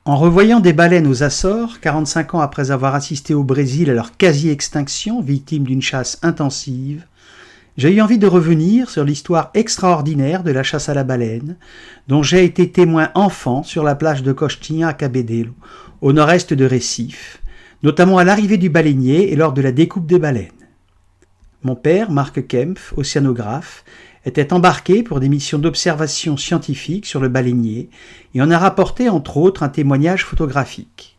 En revoyant des baleines aux Açores, 45 ans après avoir assisté au Brésil à leur quasi-extinction, victime d'une chasse intensive, j'ai eu envie de revenir sur l'histoire extraordinaire de la chasse à la baleine, dont j'ai été témoin enfant sur la plage de Costinha à Cabedelo, au nord-est de Recife, notamment à l'arrivée du baleinier et lors de la découpe des baleines. Mon père, Marc Kempf, océanographe, était embarqué pour des missions d'observation scientifique sur le baleinier et en a rapporté entre autres un témoignage photographique.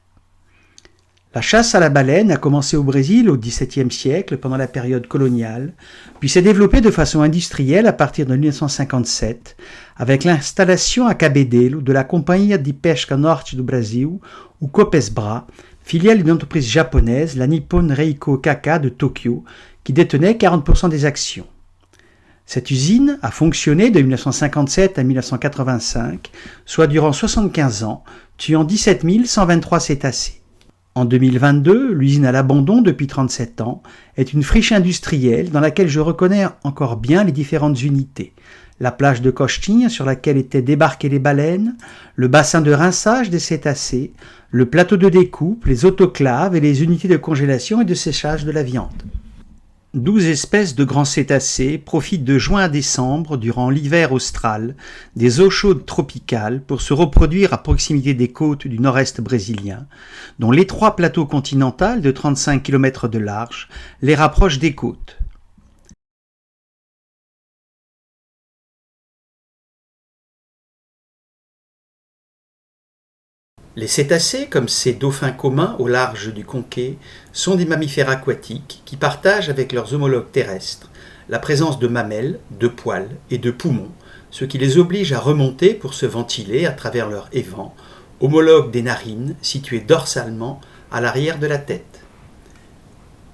La chasse à la baleine a commencé au Brésil au XVIIe siècle pendant la période coloniale, puis s'est développée de façon industrielle à partir de 1957 avec l'installation à Cabedelo de la Companhia de Pesca Norte do Brasil, ou Copesbra, filiale d'une entreprise japonaise, la Nippon Reiko Kaka de Tokyo, qui détenait 40% des actions. Cette usine a fonctionné de 1957 à 1985, soit durant 75 ans, tuant 17 123 cétacés. En 2022, l'usine à l'abandon depuis 37 ans est une friche industrielle dans laquelle je reconnais encore bien les différentes unités. La plage de Costinha sur laquelle étaient débarquées les baleines, le bassin de rinçage des cétacés, le plateau de découpe, les autoclaves et les unités de congélation et de séchage de la viande. 12 espèces de grands cétacés profitent de juin à décembre, durant l'hiver austral, des eaux chaudes tropicales pour se reproduire à proximité des côtes du nord-est brésilien, dont l'étroit plateau continental de 35 km de large les rapproche des côtes. Les cétacés, comme ces dauphins communs au large du Conquet, sont des mammifères aquatiques qui partagent avec leurs homologues terrestres la présence de mamelles, de poils et de poumons, ce qui les oblige à remonter pour se ventiler à travers leur évent, homologue des narines situées dorsalement à l'arrière de la tête.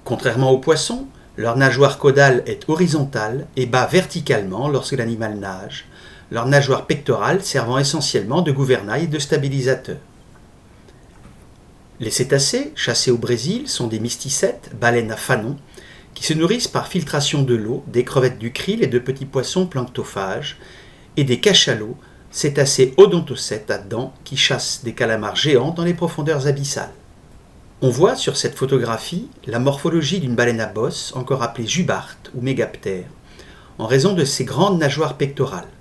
Contrairement aux poissons, leur nageoire caudale est horizontale et bat verticalement lorsque l'animal nage, leur nageoire pectorale servant essentiellement de gouvernail et de stabilisateur. Les cétacés, chassés au Brésil, sont des mysticètes, baleines à fanon, qui se nourrissent par filtration de l'eau des crevettes du krill et de petits poissons planctophages, et des cachalots, cétacés odontocètes à dents qui chassent des calamars géants dans les profondeurs abyssales. On voit sur cette photographie la morphologie d'une baleine à bosse, encore appelée jubarte ou mégaptère, en raison de ses grandes nageoires pectorales.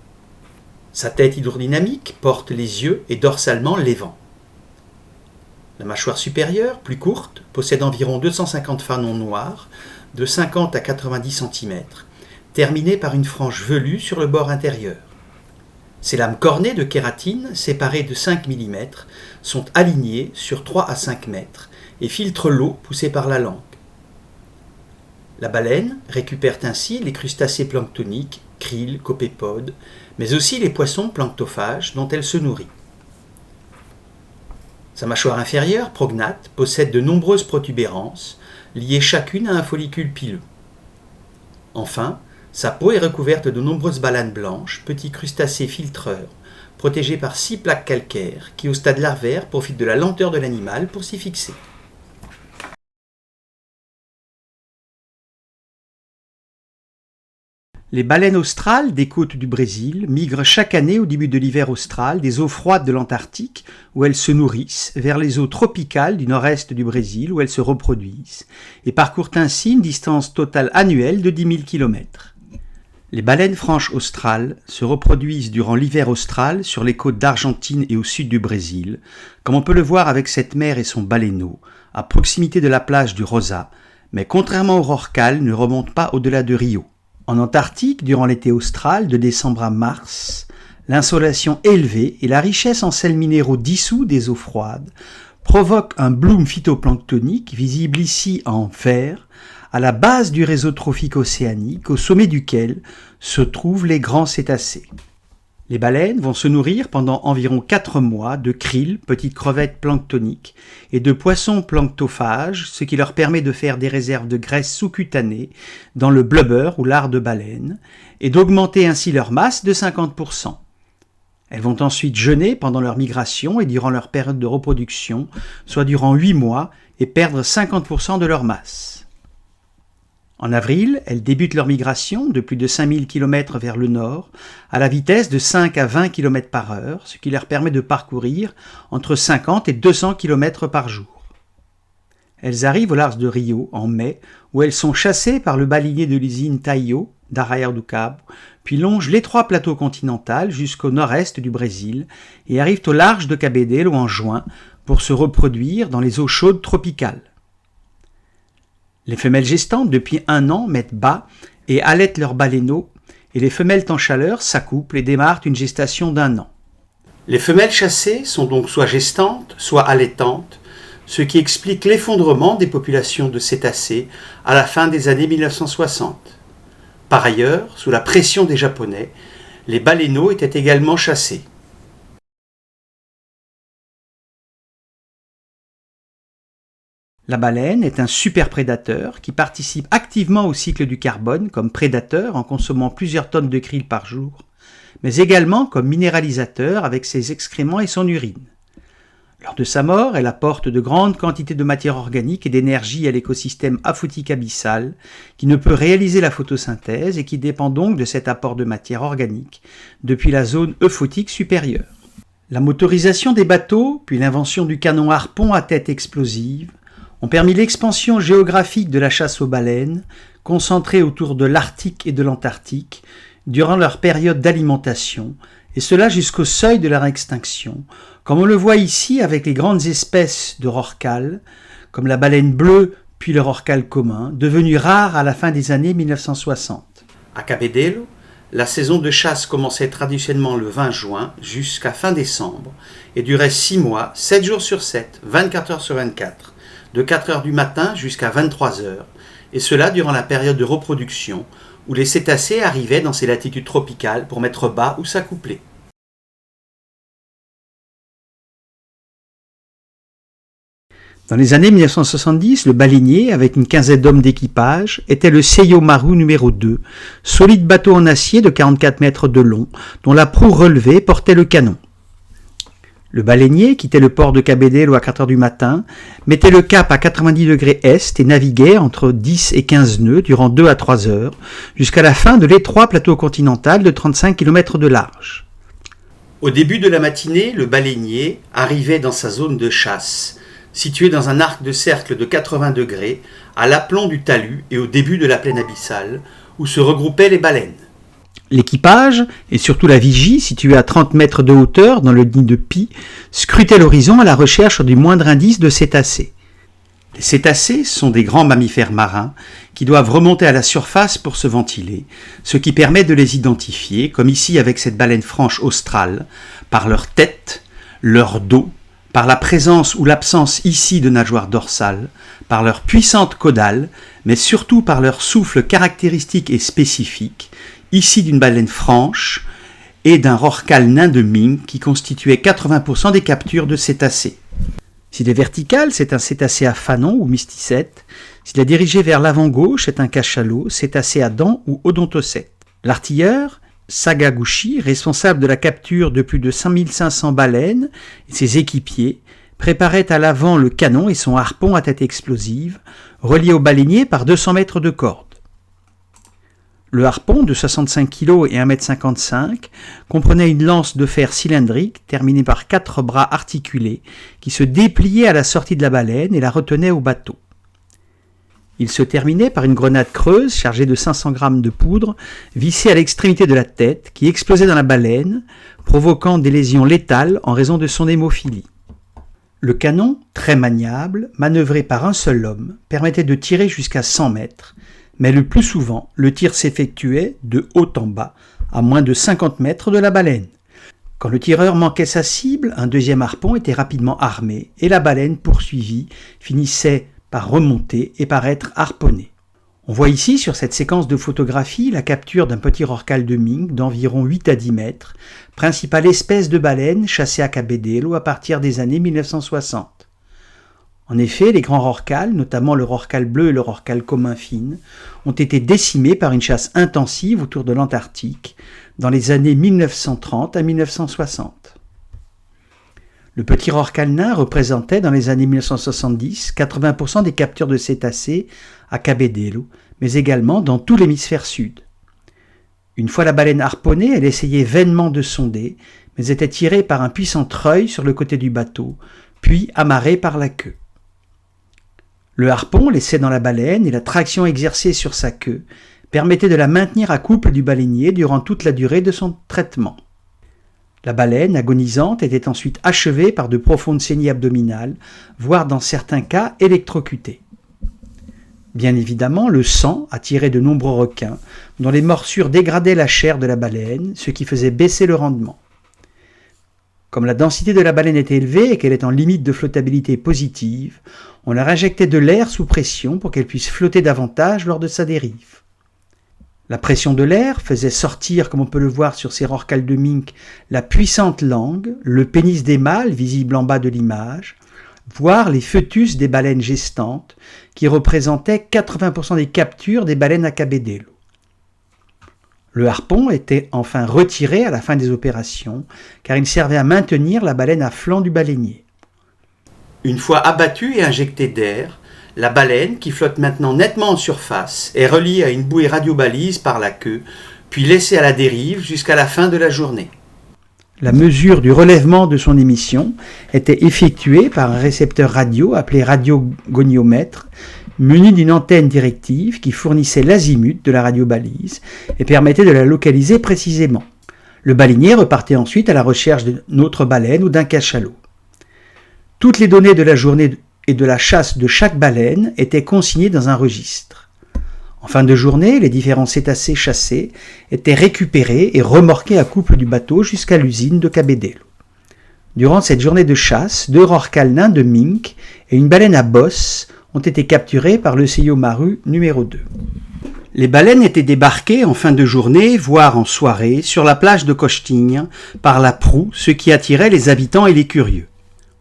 Sa tête hydrodynamique porte les yeux et dorsalement les vents. La mâchoire supérieure, plus courte, possède environ 250 fanons noirs, de 50 à 90 cm, terminés par une frange velue sur le bord intérieur. Ces lames cornées de kératine, séparées de 5 mm, sont alignées sur 3 à 5 mètres et filtrent l'eau poussée par la langue. La baleine récupère ainsi les crustacés planctoniques, krill, copépodes, mais aussi les poissons planctophages dont elle se nourrit. Sa mâchoire inférieure, prognate, possède de nombreuses protubérances, liées chacune à un follicule pileux. Enfin, sa peau est recouverte de nombreuses balanes blanches, petits crustacés filtreurs, protégés par 6 plaques calcaires qui, au stade larvaire, profitent de la lenteur de l'animal pour s'y fixer. Les baleines australes des côtes du Brésil migrent chaque année au début de l'hiver austral des eaux froides de l'Antarctique où elles se nourrissent vers les eaux tropicales du nord-est du Brésil où elles se reproduisent et parcourent ainsi une distance totale annuelle de 10 000 km. Les baleines franches australes se reproduisent durant l'hiver austral sur les côtes d'Argentine et au sud du Brésil, comme on peut le voir avec cette mer et son baleineau, à proximité de la plage du Rosa, mais contrairement au rorqual ne remontent pas au-delà de Rio. En Antarctique, durant l'été austral, de décembre à mars, l'insolation élevée et la richesse en sels minéraux dissous des eaux froides provoquent un bloom phytoplanctonique, visible ici en vert, à la base du réseau trophique océanique, au sommet duquel se trouvent les grands cétacés. Les baleines vont se nourrir pendant environ 4 mois de krill, petites crevettes planctoniques, et de poissons planctophages, ce qui leur permet de faire des réserves de graisse sous-cutanée dans le blubber ou lard de baleine, et d'augmenter ainsi leur masse de 50%. Elles vont ensuite jeûner pendant leur migration et durant leur période de reproduction, soit durant 8 mois, et perdre 50% de leur masse. En avril, elles débutent leur migration de plus de 5000 km vers le nord, à la vitesse de 5 à 20 km par heure, ce qui leur permet de parcourir entre 50 et 200 km par jour. Elles arrivent au large de Rio en mai, où elles sont chassées par le baleinier de l'usine Taio, d'Arraial do Cabo, puis longent l'étroit plateau continental jusqu'au nord-est du Brésil et arrivent au large de Cabedelo en juin pour se reproduire dans les eaux chaudes tropicales. Les femelles gestantes, depuis 1 an, mettent bas et allaitent leurs baleineaux, et les femelles en chaleur s'accouplent et démarrent une gestation d'1 an. Les femelles chassées sont donc soit gestantes, soit allaitantes, ce qui explique l'effondrement des populations de cétacés à la fin des années 1960. Par ailleurs, sous la pression des Japonais, les baleineaux étaient également chassés. La baleine est un superprédateur qui participe activement au cycle du carbone comme prédateur en consommant plusieurs tonnes de krill par jour, mais également comme minéralisateur avec ses excréments et son urine. Lors de sa mort, elle apporte de grandes quantités de matière organique et d'énergie à l'écosystème aphotique abyssal qui ne peut réaliser la photosynthèse et qui dépend donc de cet apport de matière organique depuis la zone euphotique supérieure. La motorisation des bateaux, puis l'invention du canon harpon à tête explosive, ont permis l'expansion géographique de la chasse aux baleines, concentrée autour de l'Arctique et de l'Antarctique, durant leur période d'alimentation, et cela jusqu'au seuil de leur extinction, comme on le voit ici avec les grandes espèces de rorquals, comme la baleine bleue puis le rorqual commun, devenu rare à la fin des années 1960. À Cabedelo, la saison de chasse commençait traditionnellement le 20 juin jusqu'à fin décembre et durait 6 mois, 7 jours sur 7, 24 heures sur 24, de 4 heures du matin jusqu'à 23 heures, et cela durant la période de reproduction, où les cétacés arrivaient dans ces latitudes tropicales pour mettre bas ou s'accoupler. Dans les années 1970, le baleinier, avec une quinzaine d'hommes d'équipage, était le Seiyo Maru numéro 2, solide bateau en acier de 44 mètres de long, dont la proue relevée portait le canon. Le baleinier quittait le port de Cabedelo à 4 heures du matin, mettait le cap à 90 degrés est et naviguait entre 10 et 15 nœuds durant 2 à 3 heures, jusqu'à la fin de l'étroit plateau continental de 35 km de large. Au début de la matinée, le baleinier arrivait dans sa zone de chasse, située dans un arc de cercle de 80 degrés, à l'aplomb du talus et au début de la plaine abyssale, où se regroupaient les baleines. L'équipage, et surtout la vigie, située à 30 mètres de hauteur dans le nid de pie, scrutait l'horizon à la recherche du moindre indice de cétacés. Les cétacés sont des grands mammifères marins qui doivent remonter à la surface pour se ventiler, ce qui permet de les identifier, comme ici avec cette baleine franche australe, par leur tête, leur dos, par la présence ou l'absence ici de nageoires dorsales, par leur puissante caudale, mais surtout par leur souffle caractéristique et spécifique, ici d'une baleine franche et d'un rorqual nain de Ming qui constituait 80% des captures de cétacés. S'il est vertical, c'est un cétacé à fanon ou mysticète. S'il est dirigé vers l'avant-gauche, c'est un cachalot, cétacé à dents ou odontocète. L'artilleur, Sakaguchi, responsable de la capture de plus de 5500 baleines, et ses équipiers, préparaient à l'avant le canon et son harpon à tête explosive, relié au baleinier par 200 mètres de corde. Le harpon, de 65 kg et 1,55 m, comprenait une lance de fer cylindrique terminée par 4 bras articulés qui se dépliaient à la sortie de la baleine et la retenaient au bateau. Il se terminait par une grenade creuse chargée de 500 g de poudre vissée à l'extrémité de la tête qui explosait dans la baleine, provoquant des lésions létales en raison de son hémophilie. Le canon, très maniable, manœuvré par un seul homme, permettait de tirer jusqu'à 100 mètres, mais le plus souvent, le tir s'effectuait de haut en bas, à moins de 50 mètres de la baleine. Quand le tireur manquait sa cible, un deuxième harpon était rapidement armé et la baleine poursuivie finissait par remonter et par être harponnée. On voit ici sur cette séquence de photographie la capture d'un petit rorqual de Ming d'environ 8 à 10 mètres, principale espèce de baleine chassée à Cabedelo à partir des années 1960. En effet, les grands rorquals, notamment le rorqual bleu et le rorqual commun fine, ont été décimés par une chasse intensive autour de l'Antarctique dans les années 1930 à 1960. Le petit rorqual nain représentait dans les années 1970 80% des captures de cétacés à Cabedelo, mais également dans tout l'hémisphère sud. Une fois la baleine harponnée, elle essayait vainement de sonder, mais était tirée par un puissant treuil sur le côté du bateau, puis amarrée par la queue. Le harpon laissé dans la baleine et la traction exercée sur sa queue permettaient de la maintenir à couple du baleinier durant toute la durée de son traitement. La baleine, agonisante, était ensuite achevée par de profondes saignées abdominales, voire dans certains cas électrocutée. Bien évidemment, le sang attirait de nombreux requins, dont les morsures dégradaient la chair de la baleine, ce qui faisait baisser le rendement. Comme la densité de la baleine était élevée et qu'elle est en limite de flottabilité positive, on leur injectait de l'air sous pression pour qu'elle puisse flotter davantage lors de sa dérive. La pression de l'air faisait sortir, comme on peut le voir sur ces rorquals de mink, la puissante langue, le pénis des mâles visible en bas de l'image, voire les fœtus des baleines gestantes, qui représentaient 80% des captures des baleines à Cabedelo. Le harpon était enfin retiré à la fin des opérations, car il servait à maintenir la baleine à flanc du baleinier. Une fois abattue et injectée d'air, la baleine, qui flotte maintenant nettement en surface, est reliée à une bouée radiobalise par la queue, puis laissée à la dérive jusqu'à la fin de la journée. La mesure du relèvement de son émission était effectuée par un récepteur radio appelé radiogoniomètre, muni d'une antenne directive qui fournissait l'azimut de la radiobalise et permettait de la localiser précisément. Le baleinier repartait ensuite à la recherche d'une autre baleine ou d'un cachalot. Toutes les données de la journée et de la chasse de chaque baleine étaient consignées dans un registre. En fin de journée, les différents cétacés chassés étaient récupérés et remorqués à couple du bateau jusqu'à l'usine de Cabedelo. Durant cette journée de chasse, 2 rorquals nains de mink et une baleine à bosse ont été capturés par le Seyo Maru numéro 2. Les baleines étaient débarquées en fin de journée, voire en soirée, sur la plage de Cochetignes par la proue, ce qui attirait les habitants et les curieux.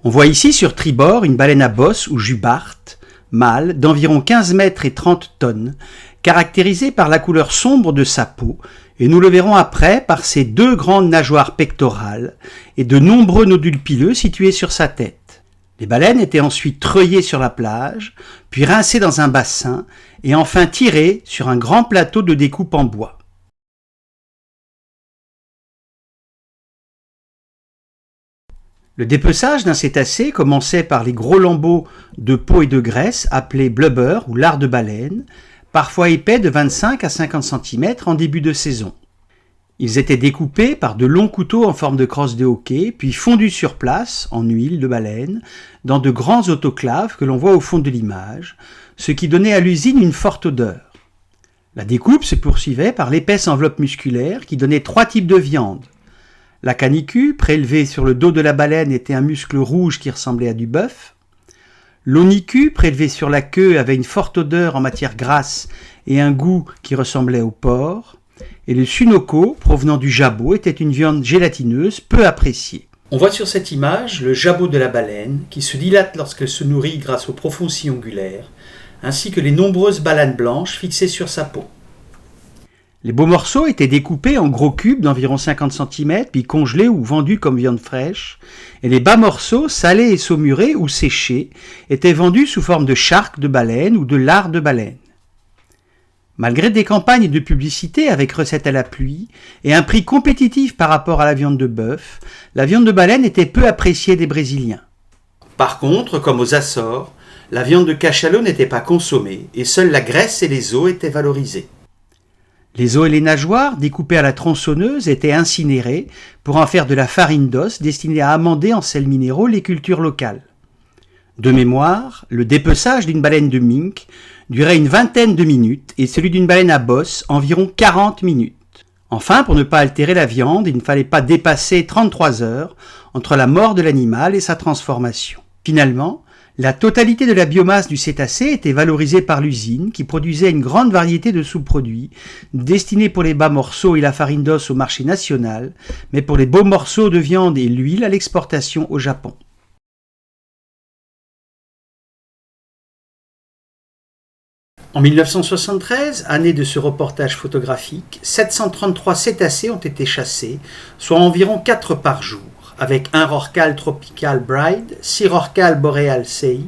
On voit ici sur tribord une baleine à bosse ou jubarte, mâle, d'environ 15 mètres et 30 tonnes, caractérisée par la couleur sombre de sa peau, et nous le verrons après par ses 2 grandes nageoires pectorales et de nombreux nodules pileux situés sur sa tête. Les baleines étaient ensuite treuillées sur la plage, puis rincées dans un bassin, et enfin tirées sur un grand plateau de découpe en bois. Le dépeçage d'un cétacé commençait par les gros lambeaux de peau et de graisse appelés blubber ou lard de baleine, parfois épais de 25 à 50 cm en début de saison. Ils étaient découpés par de longs couteaux en forme de crosse de hockey, puis fondus sur place, en huile de baleine, dans de grands autoclaves que l'on voit au fond de l'image, ce qui donnait à l'usine une forte odeur. La découpe se poursuivait par l'épaisse enveloppe musculaire qui donnait 3 types de viande. La canicu, prélevée sur le dos de la baleine, était un muscle rouge qui ressemblait à du bœuf. L'onicu, prélevé sur la queue, avait une forte odeur en matière grasse et un goût qui ressemblait au porc. Et le sunoko, provenant du jabot, était une viande gélatineuse peu appréciée. On voit sur cette image le jabot de la baleine qui se dilate lorsqu'elle se nourrit grâce au profond sillon ongulaire, ainsi que les nombreuses balanes blanches fixées sur sa peau. Les beaux morceaux étaient découpés en gros cubes d'environ 50 cm, puis congelés ou vendus comme viande fraîche, et les bas morceaux, salés et saumurés ou séchés, étaient vendus sous forme de charque de baleine ou de lard de baleine. Malgré des campagnes de publicité avec recettes à la pluie et un prix compétitif par rapport à la viande de bœuf, la viande de baleine était peu appréciée des Brésiliens. Par contre, comme aux Açores, la viande de cachalot n'était pas consommée et seule la graisse et les os étaient valorisés. Les os et les nageoires, découpés à la tronçonneuse, étaient incinérés pour en faire de la farine d'os destinée à amender en sels minéraux les cultures locales. De mémoire, le dépeçage d'une baleine de mink durait une vingtaine de minutes et celui d'une baleine à bosse environ 40 minutes. Enfin, pour ne pas altérer la viande, il ne fallait pas dépasser 33 heures entre la mort de l'animal et sa transformation. Finalement, la totalité de la biomasse du cétacé était valorisée par l'usine qui produisait une grande variété de sous-produits destinés pour les bas morceaux et la farine d'os au marché national, mais pour les beaux morceaux de viande et l'huile à l'exportation au Japon. En 1973, année de ce reportage photographique, 733 cétacés ont été chassés, soit environ 4 par jour, nord, avec un rorqual tropical Bride, 6 rorquals boréal Sei,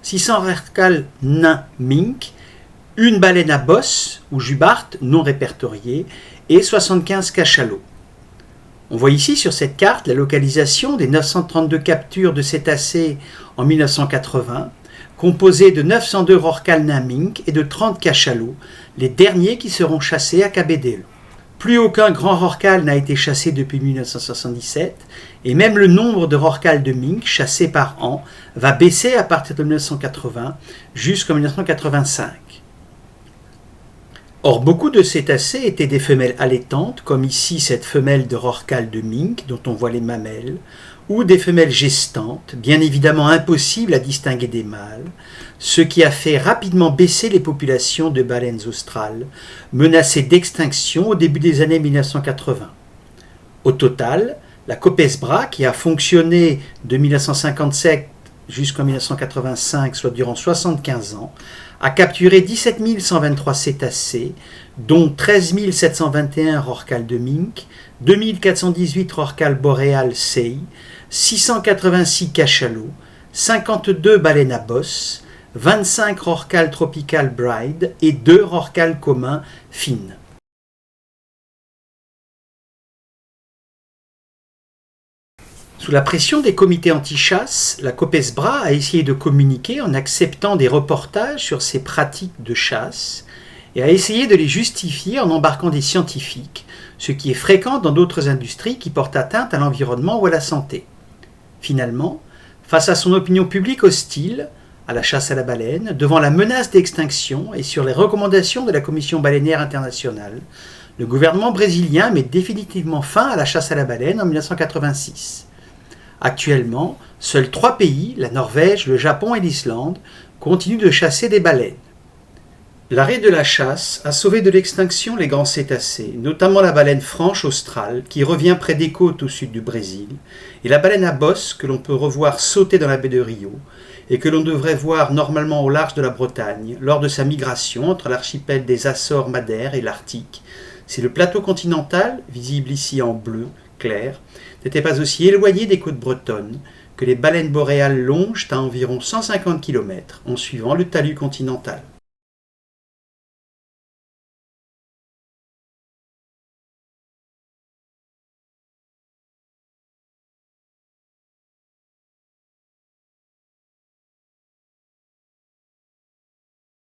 600 rorquals nains mink, une baleine à bosse ou jubarte non répertoriée et 75 cachalots. On voit ici sur cette carte la localisation des 932 captures de cétacés en 1980, composées de 902 rorquals nains mink et de 30 cachalots, les derniers qui seront chassés à Cabedelo. Plus aucun grand rorqual n'a été chassé depuis 1977, et même le nombre de rorquals de mink chassés par an va baisser à partir de 1980 jusqu'en 1985. Or, beaucoup de cétacés étaient des femelles allaitantes, comme ici cette femelle de rorqual de mink dont on voit les mamelles, ou des femelles gestantes, bien évidemment impossible à distinguer des mâles, ce qui a fait rapidement baisser les populations de baleines australes, menacées d'extinction au début des années 1980. Au total, la Copesbra, qui a fonctionné de 1957 jusqu'en 1985, soit durant 75 ans, a capturé 17 123 cétacés, dont 13 721 rorquals de mink, 2 418 rorquals boréal Sei, 686 cachalots, 52 baleines à bosse, 25 rorquals tropical Bride et 2 rorquals communs fines. Sous la pression des comités anti-chasse, la Copesbra a essayé de communiquer en acceptant des reportages sur ses pratiques de chasse et a essayé de les justifier en embarquant des scientifiques, ce qui est fréquent dans d'autres industries qui portent atteinte à l'environnement ou à la santé. Finalement, face à son opinion publique hostile à la chasse à la baleine, devant la menace d'extinction et sur les recommandations de la Commission baleinière internationale, le gouvernement brésilien met définitivement fin à la chasse à la baleine en 1986. Actuellement, seuls 3 pays, la Norvège, le Japon et l'Islande, continuent de chasser des baleines. L'arrêt de la chasse a sauvé de l'extinction les grands cétacés, notamment la baleine franche australe qui revient près des côtes au sud du Brésil, et la baleine à bosse que l'on peut revoir sauter dans la baie de Rio, et que l'on devrait voir normalement au large de la Bretagne lors de sa migration entre l'archipel des Açores-Madère et l'Arctique, si le plateau continental, visible ici en bleu clair, n'était pas aussi éloigné des côtes bretonnes, que les baleines boréales longent à environ 150 km en suivant le talus continental.